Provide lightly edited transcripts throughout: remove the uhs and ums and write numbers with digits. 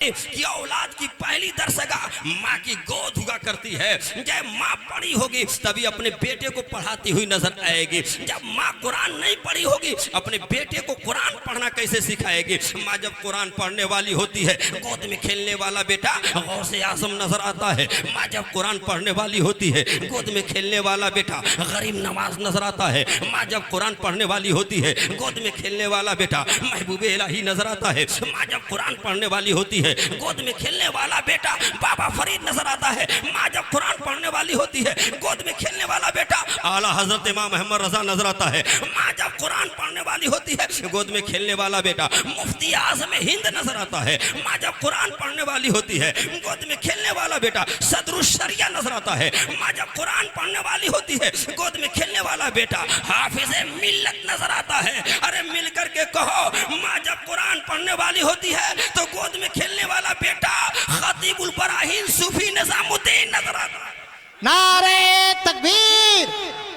कि औलाद की पहली दरसगाह माँ की गोद हुआ करती है। जब माँ पढ़ी होगी तभी अपने बेटे को पढ़ाती हुई नजर आएगी। जब माँ कुरान नहीं पढ़ी होगी अपने बेटे को कुरान पढ़ना कैसे सिखाएगी। माँ जब कुरान पढ़ने वाली होती है गोद में खेलने वाला बेटा गौसे आजम नजर आता है। माँ जब कुरान पढ़ने वाली होती है गोद में खेलने वाला बेटा गरीब नवाज नजर आता है। माँ जब कुरान पढ़ने वाली होती है गोद में खेलने वाला बेटा महबूबे इलाही नजर आता है। माँ जब कुरान पढ़ने वाली होती है गोद में खेलने वाला बेटा बाबा फरीद नजर आता है। माँ जब कुरान पढ़ने वाली होती है गोद में खेलने वाला बेटा आला हजरत इमाम अहमद रजा नजर आता है। माँ जब कुरान पढ़ने वाली होती है गोद में खेलने वाला बेटा मुफ्ती आज़म हिंद नजर आता है। माँ जब कुरान पढ़ने वाली होती है गोद में खेलने वाला बेटा सदरुश शरिया नजर आता है। माँ जब कुरान पढ़ने वाली होती है गोद में खेलने वाला बेटा हाफिज मिल्लत नजर आता है। अरे मिल करके कहो माँ जब कुरान पढ़ने वाली होती है तो गोद में खेलने वाला बेटा खतीबुल बराहीन सूफी निजामुद्दीन नजर आता है। नारे तकबीर,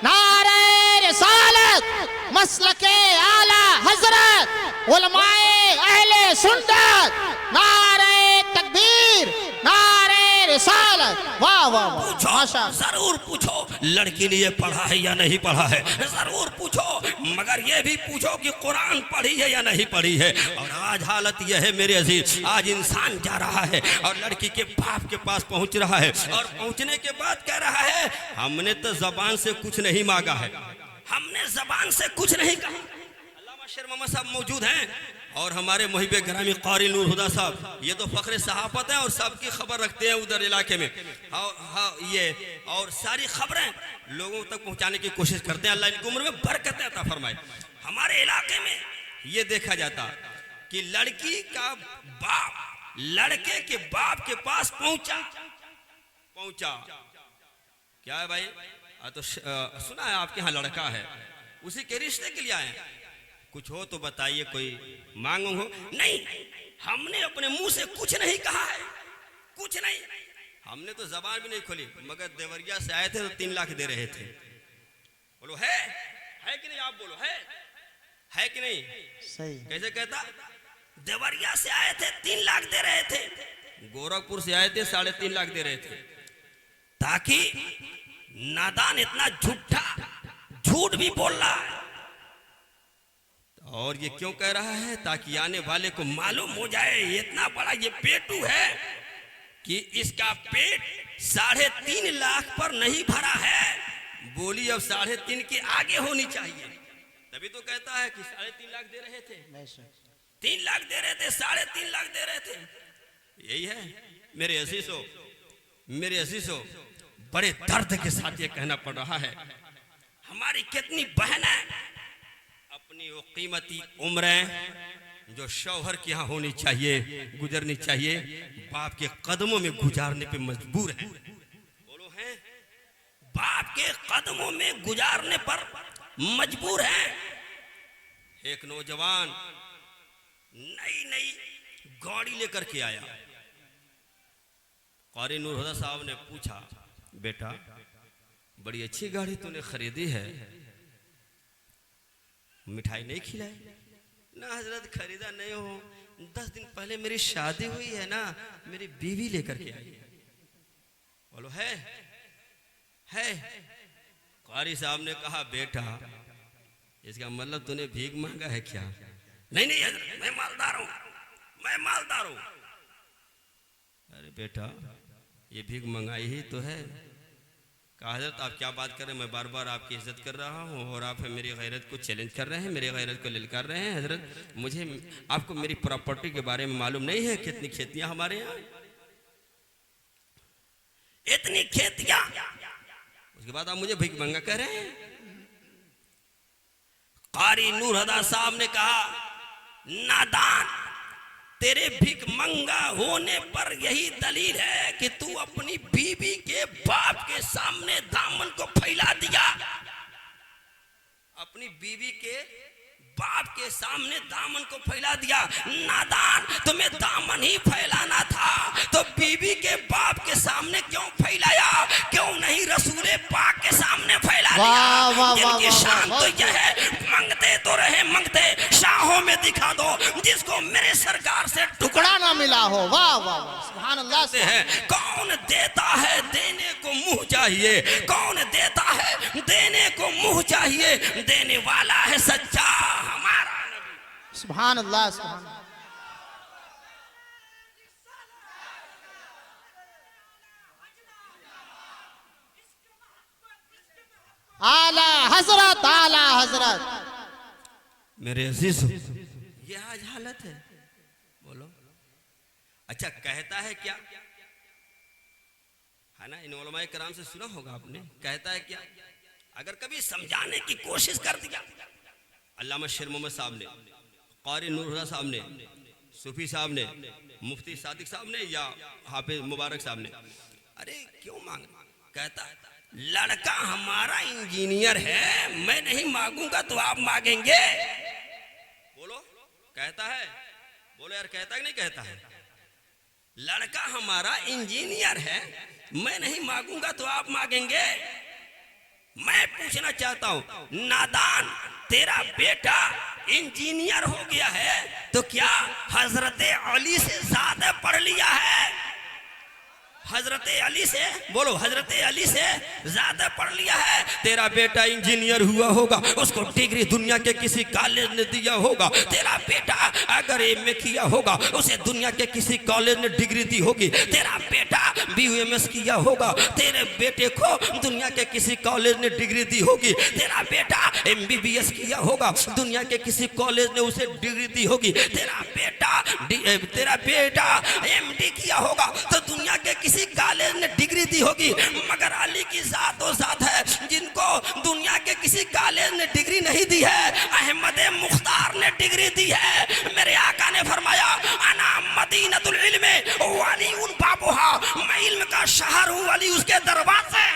नारे रिसालत, मसलके आला हजरत, उलमाए अहले सुन्नत, नारे तकबीर, नारे रिसालत। वाह वाह वाह, माशा। जरूर पूछो लड़की ने ये पढ़ा है या नहीं पढ़ा है, जरूर पूछो, मगर ये भी पूछो कि कुरान पढ़ी है या नहीं पढ़ी है। और आज हालत यह है मेरे अजीज, आज इंसान जा रहा है और लड़की के बाप के पास पहुंच रहा है और पहुंचने के बाद कह रहा है हमने तो जबान से कुछ नहीं मांगा है, हमने जबान से कुछ नहीं कहा। अल्लामा शेर मोहम्मद साहब मौजूद हैं और हमारे मुहिब ग्रामी कारी नूर हुदा साहब, ये तो फख्र सहाफत हैं और सबकी खबर रखते हैं उधर इलाके में। ये और सारी खबरें लोगों तक पहुंचाने की कोशिश करते हैं। अल्लाह इनकी उम्र में बरकतें अता फरमाए। हमारे इलाके में ये देखा जाता कि लड़की का बाप लड़के के बाप के पास पहुंचा क्या है भाई, तो सुना है आपके यहाँ लड़का है, उसी के रिश्ते के लिए आए हैं, कुछ हो तो बताइए, कोई मांग हो। नहीं, हमने अपने मुंह से कुछ नहीं कहा है, कुछ नहीं, हमने तो जबान भी नहीं खोली, मगर देवरिया से आए थे तो 3 लाख दे रहे थे। बोलो है कि नहीं, आप बोलो है कि नहीं? सही कैसे कहता, देवरिया से आए थे 3 लाख दे रहे थे, गोरखपुर से आए थे 3.5 लाख दे रहे थे, ताकि नादान इतना झूठ भी बोल रहा है। और ये क्यों कह रहा है, ताकि आने वाले को मालूम हो जाए इतना बड़ा ये पेटू है कि इसका पेट 3.5 लाख पर नहीं भरा है। बोली अब 3.5 के आगे होनी चाहिए, तभी तो कहता है कि 3.5 लाख दे रहे थे, 3 लाख दे रहे थे, 3.5 लाख दे रहे थे। यही है मेरे अजीजों, बड़े दर्द के साथ ये कहना पड़ रहा है, हमारी कितनी बहनें अपनी वो कीमती उम्रें जो शौहर के यहाँ होनी चाहिए, गुजरनी चाहिए, बाप के कदमों में गुजारने पे मजबूर हैं। बोलो हैं, बाप के कदमों में गुजारने पर मजबूर हैं। एक नौजवान नई गाड़ी लेकर के आया, कारी नूर हुदा साहब ने पूछा, बेटा बड़ी अच्छी गाड़ी तूने खरीदी है, मिठाई नहीं खिलाई? ना हजरत, खरीदा नहीं हो, 10 दिन पहले मेरी शादी हुई है ना, मेरी बीवी लेकर के आई है। बोलो है। कारी साहब ने कहा, बेटा इसका मतलब तूने भीख मांगा है क्या? नहीं हजरत, मैं मालदार हूं। अरे बेटा ये भीख मंगाई ही तो है। कहा, हजरत आप क्या बात कर रहे हैं, मैं बार बार आपकी इज्जत कर रहा हूँ और आप मेरी गैरत को चैलेंज कर रहे हैं, मेरी गैरत को ललकार रहे हैं। हजरत मुझे, आपको मेरी प्रॉपर्टी के बारे में मालूम नहीं है, कितनी खेतियां हमारे यहाँ, इतनी खेतियां, उसके बाद आप मुझे भीख मंगा कह रहे हैं। कारी नूर हुदा साहब ने कहा, नादान, तेरे भीख मंगा होने पर यही दलील है कि तू अपनी बीवी के बाप के सामने दामन को फैला दिया। अपनी बीवी के बाप के सामने दामन को फैला दिया। नादान, तुम्हें दामन ही फैलाना था तो बीवी के बाप के सामने क्यों फैलाया, क्यों नहीं रसूले पाक के सामने फैला दिया? जिनकी शान तो यह है, मांगते तो रहे मांगते, बादशाहों में दिखा दो जिसको मेरे सरकार से टुकड़ा ना मिला हो। वाह वाह वाह, सुभान अल्लाह। टुकड़े हैं। कौन देता है देने को मुंह चाहिए, कौन देता है देने को मुंह चाहिए, देने वाला है सच्चा हमारा नबी। सुभान अल्लाह, सुभान अल्लाह। आला हजरत, आला हजरत। मेरे अजीज, ये आज हालत है। बोलो अच्छा, कहता है क्या है ना, इन उलमाए कराम से सुना होगा आपने, कहता है क्या, अगर कभी समझाने की कोशिश कर दिया, अल्लामा शेर मोहम्मद साहब ने, कारी नूर साहब ने, सूफी साहब ने, मुफ्ती सादिक साहब ने या हाफिज मुबारक साहब ने, अरे क्यों मांग, कहता है लड़का हमारा इंजीनियर है, मैं नहीं मांगूंगा तो आप मांगेंगे। बोलो कहता है, बोलो यार कहता है कि नहीं कहता है, लड़का हमारा इंजीनियर है, मैं नहीं मांगूंगा तो आप मांगेंगे। मैं पूछना चाहता हूं, नादान तेरा बेटा इंजीनियर हो गया है तो क्या हजरत अली से ज्यादा पढ़ लिया है? हजरत अली से, बोलो हजरत अली से ज्यादा पढ़ लिया है? तेरा बेटा इंजीनियर हुआ होगा, उसको डिग्री दुनिया के किसी कॉलेज ने दिया होगा। तेरा बेटा अगर एमए किया होगा, उसे दुनिया के किसी कॉलेज ने डिग्री दी होगी। तेरा बेटा बीयूएमएस किया होगा, तेरे बेटे को दुनिया के किसी कॉलेज ने डिग्री दी होगी। तेरा बेटा एमबीबीएस किया होगा, दुनिया के किसी कॉलेज ने उसे डिग्री दी होगी। तेरा बेटा एमडी किया होगा तो दुनिया के किसी कॉलेज ने डिग्री दी होगी। मगर अली की जात वो जात है जिनको दुनिया के किसी कॉलेज ने डिग्री नहीं दी है, अहमद मुख्तार ने डिग्री दी है। मेरे आका ने फरमाया, अना मदीनतुल इल्म वाली उन बाबूहा, मैं इल्म का शहर हूं, अली उसके दरवाजे।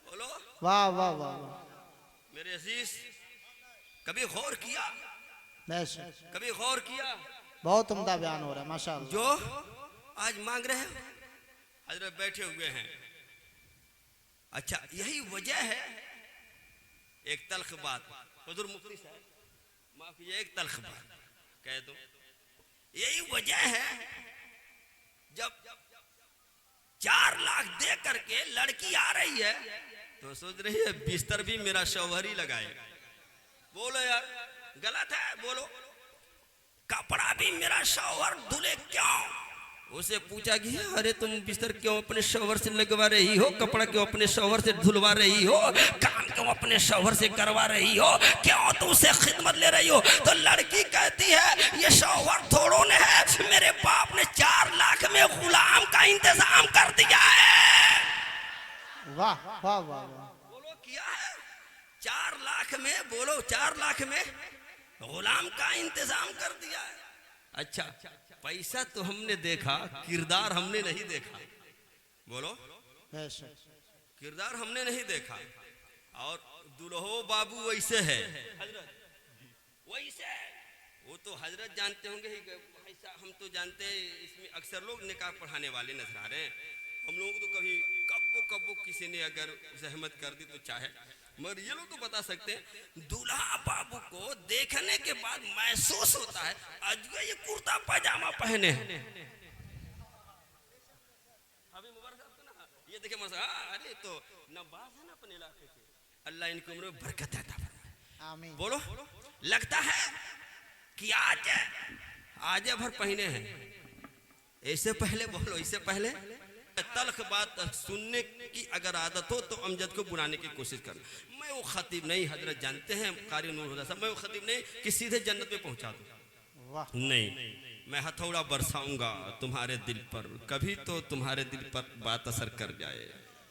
बोलो वाह वाह वाह वाह। मेरे अजीज, कभी गौर किया, बेशक कभी गौर किया बहुत उम्दा बयान हो रहा है माशाअल्लाह। जो आज मांग रहे हैं, हजरत बैठे हुए हैं। अच्छा, यही वजह है, एक तल्ख बात, हुजूर मुफ्ती साहब माफ कीजिए, एक तल्ख बात कह दो, यही वजह है जब 4 लाख दे करके लड़की आ रही है तो सोच रही है बिस्तर भी मेरा शौहर ही लगाएगा। बोलो यार गलत है, बोलो। कपड़ा भी मेरा शौहर धुले क्यों? उसे पूछा कि अरे तुम बिस्तर क्यों अपने शौहर से लगवा रही हो, कपड़ा क्यों अपने शौहर से धुलवा रही हो, काम क्यों अपने शौहर से करवा रही हो, क्यों तुम उसे खिदमत ले रही हो? तो लड़की कहती है ये शौहर थोड़ों ने है, मेरे बाप ने 4 लाख में गुलाम का इंतजाम कर दिया है। वाह वाह वाह वाह। बोलो किया है 4 लाख में, बोलो 4 लाख में गुलाम का इंतजाम कर दिया है। अच्छा, पैसा तो हमने देखा, किरदार हमने नहीं देखा। बोलो बेशक किरदार हमने नहीं देखा। और दुल्हो बाबू वैसे है, वैसे वो तो हजरत जानते होंगे ही, ऐसा हम तो जानते हैं। इसमें अक्सर लोग निकाह पढ़ाने वाले नजर आ रहे हैं। हम लोगों को तो कभी कब्बो किसी ने अगर जहमत कर दी तो चाहे, मगर ये लोग तो बता सकते हैं। दूल्हा बाबू को देखने के बाद महसूस होता है आज ये कुर्ता पैजामा पहने हैं। अभी मुबारक साहब ना, ये देखे मसा, अरे तो नवाज है ना अपने इलाके के, अल्लाह इनकी उम्र में बरकत देता है। आमीन। बोलो लगता है कि आज भर पहने हैं, ऐसे पहले, बोलो इससे पहले तल्ख बात सुनने की अगर आदत हो तो अमजद को बुलाने की कोशिश कर। मैं वो खतीब नहीं, हजरत जानते हैं कारी नूर हुदा साहब, मैं वो खतीब नहीं कि सीधे जन्नत में पहुंचा दूं। वाह नहीं, मैं हथौड़ा बरसाऊंगा तुम्हारे दिल पर, कभी तो तुम्हारे दिल पर बात असर कर जाए।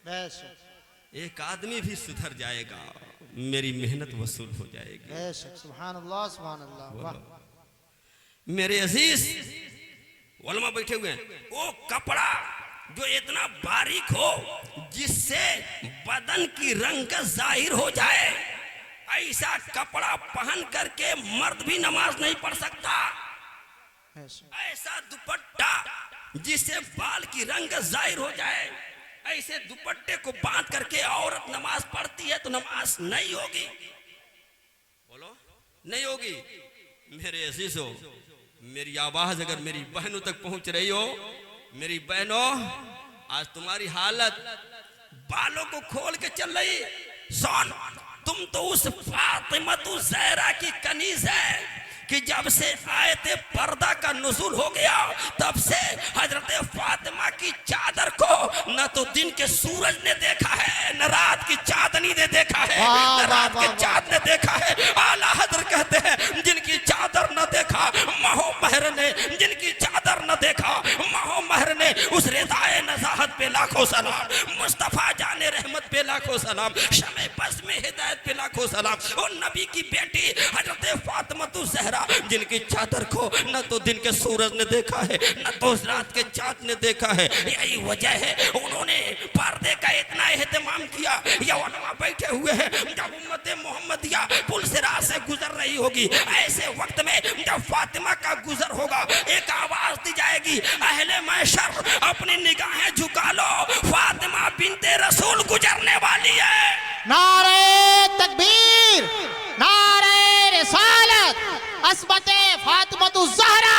बेशक एक आदमी भी सुधर जाएगा, मेरी मेहनत वसूल हो जाएगी। बेशक सुभान अल्लाह सुभान अल्लाह। वाह मेरे अजीज उलमा बैठे हुए हैं, वो कपड़ा जो इतना बारीक हो जिससे बदन की रंगत जाहिर हो जाए, ऐसा कपड़ा पहन करके मर्द भी नमाज नहीं पढ़ सकता। बेशक ऐसा दुपट्टा जिससे बाल की रंगत जाहिर हो जाए, ऐसे दुपट्टे को बांध करके औरत नमाज पढ़ती है तो नमाज नहीं होगी। नहीं होगी। मेरे अजीजों, मेरी आवाज अगर मेरी बहनों तक पहुंच रही हो, मेरी बहनों, आज तुम्हारी हालत बालों को खोल के चल रही। सुन, तुम तो उस फातिमतु ज़हरा की कनीज है कि जब से आयते पर्दा का नुज़ूल हो गया तब से हजरत फातिमा की चादर को न तो दिन के सूरज ने देखा है, न रात की चांदनी ने देखा है, न रात के चांद ने देखा है। आला हजरत कहते हैं जिनकी चादर न देखा महो महर ने, जिनकी चादर न देखा महो महर ने, उस रिदाए नज़ाहत पे लाखों सलाम, मुस्तफ़ा जाने रहमत पे लाखों सलाम, शमे बस में हिदायत पे लाखों सलाम। और नबी की बेटी हजरत फातिमतु ज़हरा जिनकी चादर को न तो दिन के सूरज ने देखा है, न तो रात के चांद ने देखा है। यही वजह है उन्होंने पर्दे का इतना एहतमाम किया। ये उलमा बैठे हुए हैं, जब उम्मत मोहम्मदिया पुल सिरात से गुजर रही होगी, ऐसे वक्त में जब फातिमा का गुजर होगा, एक आवाज दी जाएगी, अहले महशर अपनी निगाहें झुका लो, फातिमा बिनते रसूल गुजरने वाली है। नारे तकबीर, नारे रिसालत, अस्मत फातिमतु ज़हरा,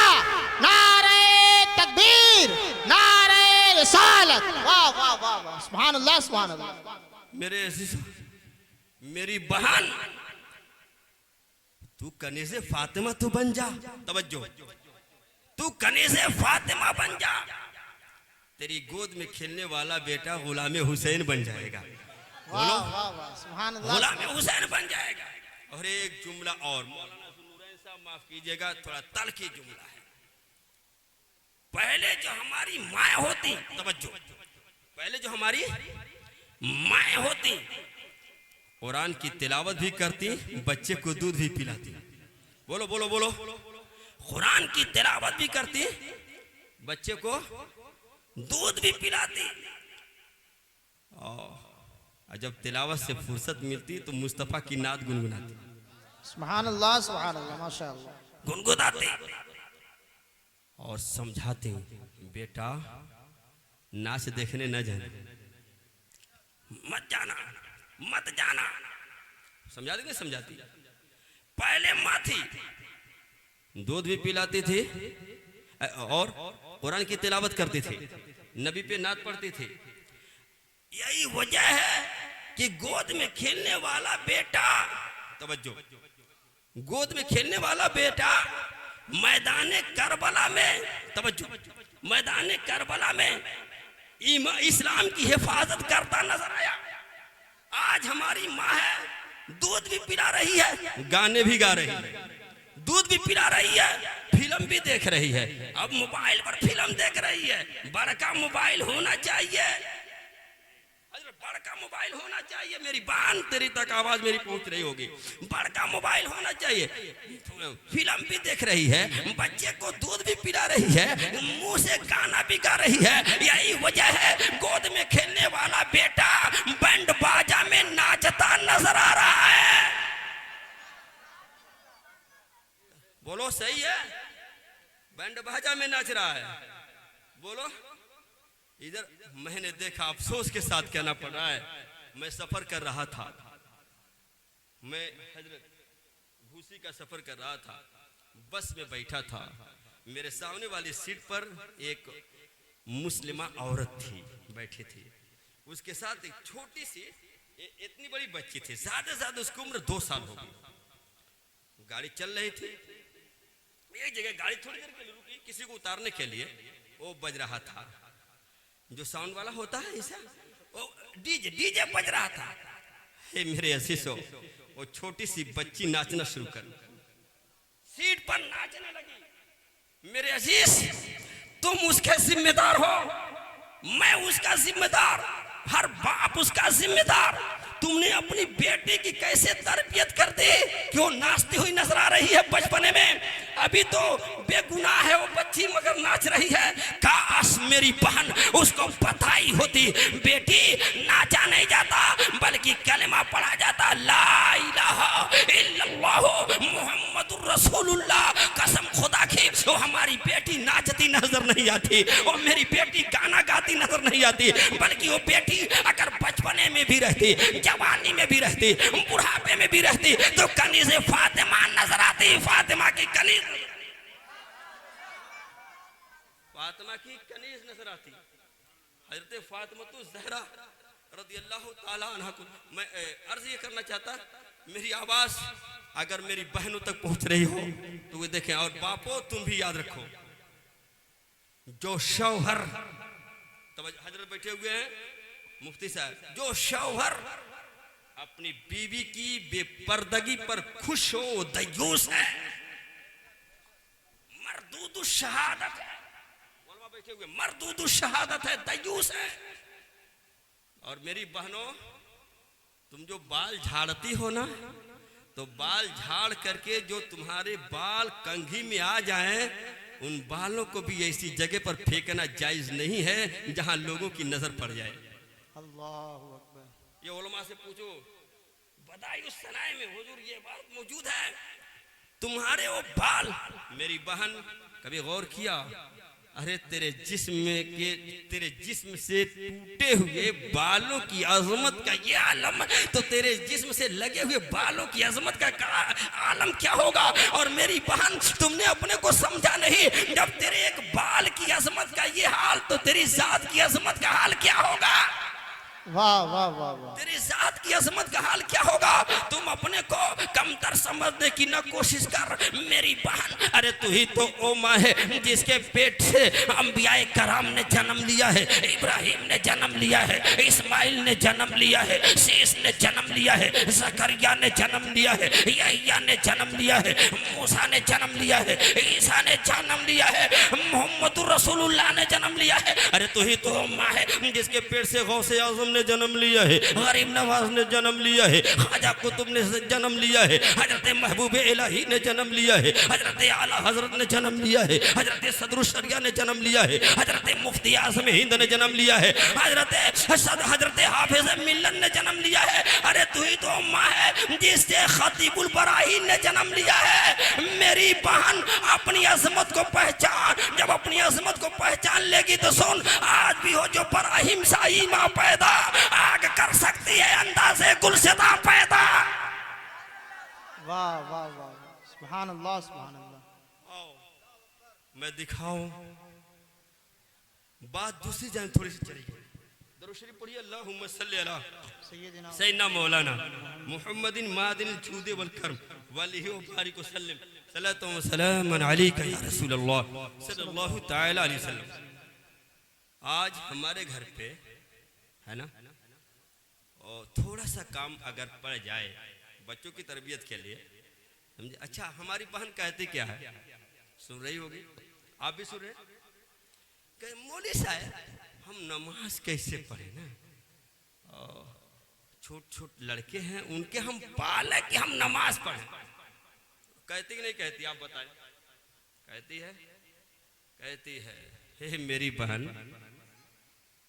नारे तकबीर, नारे रिसालत। वाह वाह वाह वाह, सुभान अल्लाह सुभान अल्लाह। मेरे अजीजों, मेरी बहन, तू कनीज़े फातिमा तो बन जा। तवज्जो, तू कनीज़े फातिमा बन जा, तेरी गोद में खेलने वाला बेटा गुलाम हुसैन बन जाएगा। वाह वाह वाह, सुभान अल्लाह। गुलाम हुसैन बन जाएगा। और एक जुमला और, मौलाना ज़ुनूरैन साहब माफ कीजिएगा, थोड़ा तल्खी जुमला है। पहले जो हमारी माँ होती, तवज्जो, पहले जो हमारी माँ होती कुरान की तिलावत भी करती, बच्चे को दूध भी पिलाती। बोलो बोलो बोलो, कुरान की तिलावत भी करती, बच्चे को दूध भी पिलाती। और जब तिलावत से फुर्सत मिलती तो मुस्तफ़ा की नात गुनगुनाती। सुभान अल्लाह सुभान अल्लाह, माशाअल्लाह। गुनगुनाते और समझाते, बेटा नाच देखने न जाना, मत जाना, मत जाना। समझा देंगे, समझाती। पहले माँ थी, दूध भी पिलाती थी और कुरान की तिलावत करती थी, नबी पे नात पढ़ती थी। यही वजह है कि गोद में खेलने वाला बेटा, तवज्जो, गोद में खेलने वाला बेटा मैदान करबला में, तवज्जो, मैदान करबला में इस्लाम की हिफाजत करता नजर आया। आज हमारी माँ है, दूध भी पिला रही है, गाने भी गा रही है, दूध भी पिला रही है, फिल्म भी देख रही है। अब मोबाइल पर फिल्म देख रही है। बड़का मोबाइल होना चाहिए, बड़का मोबाइल होना चाहिए। मेरी बहन, तेरी तक आवाज मेरी पहुंच रही होगी। बड़का मोबाइल होना चाहिए, फिल्म भी देख रही है, बच्चे को दूध भी पिला रही है, मुंह से गाना भी गा रही है। यही वजह है गोद में खेलने वाला बेटा बैंड बाजा में नाचता नजर आ रहा है। बोलो सही है, बैंड बाजा में नाच रहा है। बोलो, इधर मैंने देखा, अफसोस के साथ कहना पड़ रहा है, मैं सफर कर रहा था, मैं हजरत भूसी का सफर कर रहा था, बस में बैठा था, मेरे सामने वाली सीट पर एक मुस्लिमा औरत थी, बैठी थी, उसके साथ एक छोटी सी इतनी बड़ी बच्ची थी, ज्यादा से ज्यादा उसकी उम्र 2 साल हो गई। गाड़ी चल रही थी, एक जगह गाड़ी थोड़ी देर के लिए रुकी, किसी को उतारने के लिए, वो बज रहा था जो साउंड वाला होता है, ऐसा वो डीजे बज रहा था। हे मेरे अजीजों, वो छोटी सी बच्ची नाचना शुरू कर, सीट पर नाचने लगी। मेरे अजीज, तुम उसके जिम्मेदार हो, मैं उसका जिम्मेदार, हर बाप उसका जिम्मेदार। तुमने अपनी बेटी की कैसे तरबियत कर दी कि वो नाचती हुई नजर आ रही है बचपने में। अभी तो बेगुनाह है वो बच्ची, मगर नाच रही है। काश मेरी बहन उसको पता ही होती, बेटी नाचा नहीं जाता बल्कि कलमा पढ़ा जाता ला इलाहा इल्लल्लाह मुहम्मदुर रसूलुल्लाह। कसम खुदा की वो हमारी बेटी नाचती नजर नहीं आती, वो मेरी बेटी गाना गाती नजर नहीं आती, बल्कि वो बेटी अगर बचपने में भी रहती, जवानी में भी रहती, बुढ़ापे में भी रहती तो कनीज़ फातिमा नजर आती। फातिमा की कनीज़, फातिमा की कनीज़ नजर आती। हजरत फातिमा तो ज़हरा रज़ी अल्लाह ताला अन्हा को मैं अर्ज ये करना चाहता, मेरी आवाज अगर मेरी बहनों तक पहुंच रही हो तो वे देखें। और बापो तुम भी याद रखो, जो शौहर, तब हजरत बैठे हुए हैं मुफ्ती साहब, जो शौहर अपनी बीवी की बेपर्दगी पर खुश हो दयूस है, मरदूद शहादत है। बैठे हुए मरदूद शहादत है, दयूस है। और मेरी बहनों, तुम जो बाल झाड़ती हो ना, तो बाल झाड़ करके जो तुम्हारे बाल कंघी में आ जाएं, उन बालों को भी ऐसी जगह पर फेंकना जायज नहीं है जहां लोगों की नजर पड़ जाए। अल्लाहु अकबर। ये उलमा से पूछो, बदाई उस सनाए में हुजूर ये बात मौजूद है, तुम्हारे वो बाल। मेरी बहन कभी गौर किया, अरे तेरे जिस्म से टूटे हुए बालों की अजमत का ये आलम, तो तेरे जिस्म से लगे हुए बालों की अजमत का आलम क्या होगा। और मेरी बहन, तुमने अपने को समझा नहीं, जब तेरे एक बाल की अजमत का ये हाल, तो तेरी जात की अजमत का हाल क्या होगा। वाह वाह वाह वाह। तेरी जात की अजमत का हाल क्या होगा। तुम अपने को कमतर समझने की न कोशिश कर मेरी बहन। अरे तू ही तो ओ माँ है जिसके पेट से अंबियाए कराम ने जन्म लिया है, इब्राहिम ने जन्म लिया है, इस्माइल ने जन्म लिया है, शीश ने जन्म लिया है, जकरिया ने जन्म लिया है, यहया ने जन्म लिया है, मूसा ने जन्म लिया है, ईसा ने जन्म लिया है, मोहम्मद रसूलुल्लाह ने जन्म लिया है। अरे तू ही तो माँ है जिसके पेट से गौसे आज़म ने जन्म लिया है, गरीब नवाज ने जन्म लिया है, ख्वाजा कुतुब ने जन्म लिया है, हजरत महबूब इलाही ने जन्म लिया है, हजरत आला हजरत ने जन्म लिया है, हजरत सदरुल शरिया ने जन्म लिया है, हजरत मुफ्ती आज़म हिंद ने जन्म लिया है, हजरत हाफिज मिल्लत ने जन्म लिया है। अरे तू ही तो माँ है जिससे खतीबुल बराहीन ने जन्म लिया है। मेरी बहन, अपनी अजमत को पहचान। जब अपनी अजमत को पहचान लेगी तो सुन, आज भी हो जो बराहीम शाही माँ पैदा, आग कर सकती है अंदाज़े गुलशदा पैदा। वाह वाह वाह, सुभान अल्लाह सुभान अल्लाह। आओ मैं दिखाऊं, बात दूसरी जान थोड़ी सी चली। दरूद शरीफ पढ़िए, अल्लाहुम्मा सल्ली अला सय्यदना मौलाना मुहम्मदिन मादिन जूदे वल करम वालिहि व बारिक व सल्लिम सल्लल्लाहु व सलामन अलैका या रसूलल्लाह सल्लल्लाहु तआला अलैहि वसल्लम। आज हमारे घर पे है ना, और थोड़ा सा काम अगर पड़ जाए बच्चों की तरबियत के लिए, समझे। अच्छा, हमारी बहन कहती क्या है, सुन रही होगी, आप भी सुन रहे, मौलवी साहब हम नमाज कैसे पढ़े ना, छोट छोट लड़के हैं उनके हम पाल है कि हम नमाज पढ़े। कहती कि नहीं कहती, आप बताएं। कहती है, कहती है, हे मेरी बहन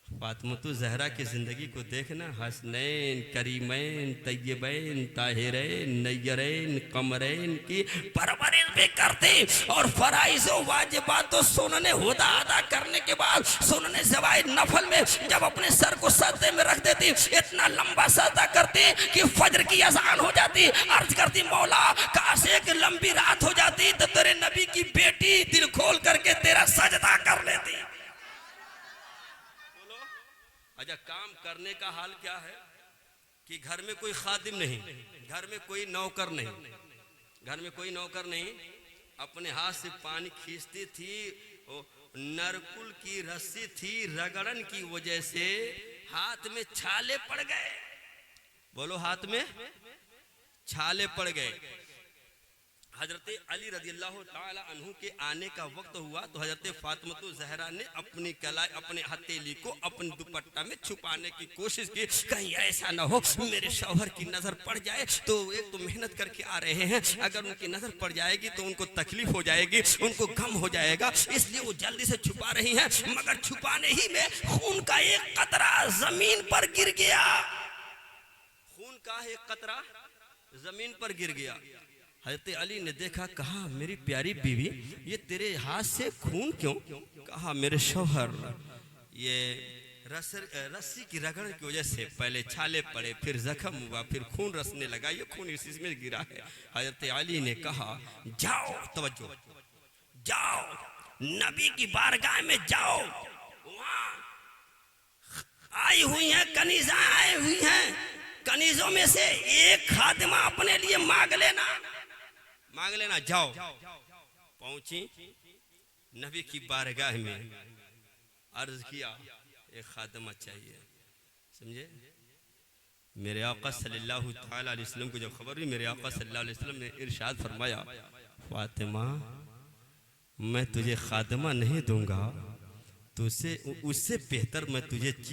फातिमा ज़हरा की ज़िंदगी को देखना, हसनैन करीमैन तय्यबैन ताहिरैन नय्यरैन कमरैन की परवरिश भी करती, और फराइज़ व वाजिबात तो सुनने हुदा अदा करने के बाद सुनने ज़वाइद नफल में जब अपने सर को सजदे में रख देती, इतना लंबा सजदा करती कि फजर की अज़ान हो जाती। अर्ज करती, मौला काश एक लंबी रात हो जाती तो तेरे नबी की बेटी दिल खोल करके तेरा सजदा कर लेती। अच्छा, काम करने का हाल क्या है कि घर में कोई खादिम नहीं, घर में कोई नौकर नहीं, घर में कोई नौकर नहीं, अपने हाथ से पानी खींचती थी, नरकुल की रस्सी थी, रगड़न की वजह से हाथ में छाले पड़ गए। बोलो, हाथ में छाले पड़ गए। हजरत अली रज़ियल्लाहु ताला अन्हु के आने का वक्त हुआ तो हजरत फातिमा ज़हरा ने अपनी कलाई, अपने हथेली को अपने दुपट्टा में छुपाने की कोशिश की, कहीं ऐसा ना हो मेरे शौहर की नज़र पड़ जाए। तो एक तो मेहनत करके आ रहे हैं, अगर उनकी नज़र पड़ जाएगी तो उनको तकलीफ हो जाएगी, उनको गम हो जाएगा, इसलिए वो जल्दी से छुपा रही हैं। मगर छुपाने ही में खून का एक कतरा जमीन पर गिर गया। का एक कतरा जमीन पर गिर गया। हजरत अली ने देखा, कहा मेरी प्यारी बीवी ये तेरे हाथ से खून क्यों? कहा मेरे शौहर ये रस्सी की रगड़ की वजह से पहले छाले पड़े, फिर जख्म हुआ, फिर खून रसने लगा, ये खून इसी में गिरा है। हजरत अली ने कहा जाओ, तवज्जो, जाओ नबी की बारगाह में जाओ, वहां आई हुई हैं कनीजा, आई हुई हैं, कनीजों में से एक खादिमा अपने लिए मांग लेना, मांग लेना। जाओ। पहुंची नबी की बारगाह में, अर्ज किया एक खादिमा चाहिए। समझे? मेरे आका सल्लल्लाहु ताला अलैहि वसल्लम को जब खबर हुई, मेरे आका सल्लल्लाहु अलैहि वसल्लम ने इरशाद फरमाया, फातिमा मैं तुझे खादिमा नहीं दूंगा, तुझसे उससे बेहतर मैं तुझे